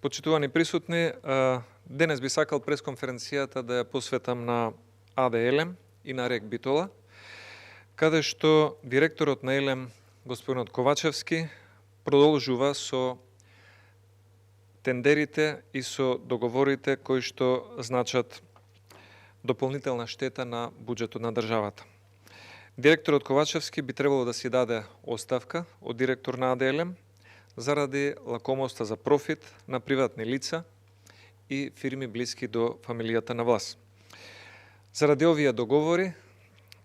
Почитувани присутни, денес би сакал пресконференцијата да ја посветам на АД Елем и на РЕК Битола, каде што директорот на Елем, господинот Ковачевски, продолжува со тендерите и со договорите кои што значат дополнителна штета на буџетот на државата. Директорот Ковачевски би требало да си даде оставка од директор на АД Елем заради лакомоста за профит на приватни лица и фирми блиски до фамилијата на власт. Заради овие договори,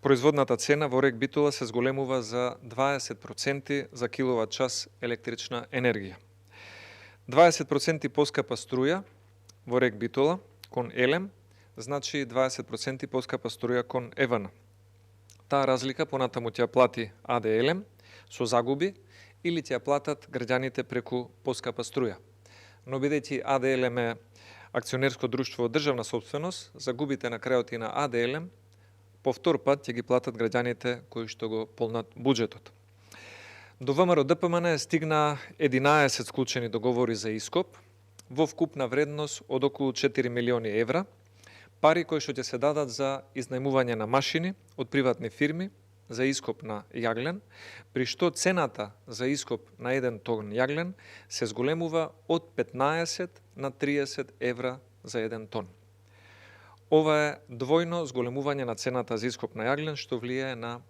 производната цена во РЕК Битола се зголемува за 20% за киловат час електрична енергија. 20% поскапа струја во РЕК Битола кон Елем, значи 20% поскапа струја кон ЕВН. Таа разлика понатаму ќе плати АД Елем со загуби или ќе ја платат граѓаните преку поскапа струја. Но бидејќи АД Елем е акционерско друштво од државна собственост, загубите на крајот и на АД Елем по втор пат ќе ги платат граѓаните кои што го полнат буџетот. До ВМРО ДПМН стигна 11 склучени договори за ископ во вкупна вредност од околу 4 милиони евра, пари кои што ќе се дадат за изнајмување на машини од приватни фирми за ископ на јаглен, при што цената за ископ на 1 тон јаглен се зголемува од 15 на 30 евра за 1 тон. Ова е двојно зголемување на цената за ископ на јаглен, што влијае на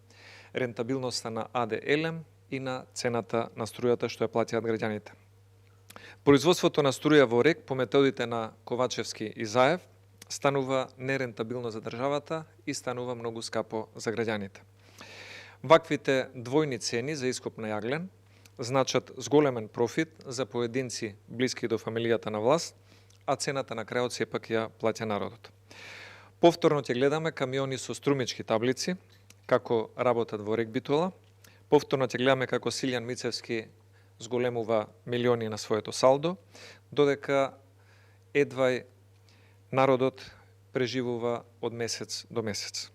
рентабилноста на АД Елем и на цената на струјата што ја платиат граѓаните. Производството на струја во РЕК по методите на Ковачевски и Заев станува нерентабилно за државата и станува многу скапо за граѓаните. Ваквите двојни цени за ископ на јаглен значат зголемен профит за поединци блиски до фамилијата на власт, а цената на крајот сепак ја плаќа народот. Повторно ќе гледаме камиони со струмички таблици, како работат во РЕК Битола. Повторно ќе гледаме како Силјан Мицевски зголемува милиони на своето салдо, додека едвај народот преживува од месец до месец.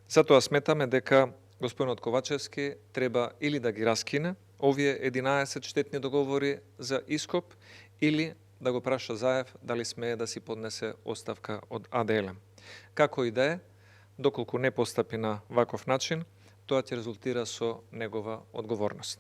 Затоа сметаме дека господинот Ковачевски треба или да ги раскине овие 11 штетни договори за ископ, или да го праша Заев дали смее да си поднесе оставка од АД Елем. Како и да е, доколку не постапи на ваков начин, тоа ќе резултира со негова одговорност.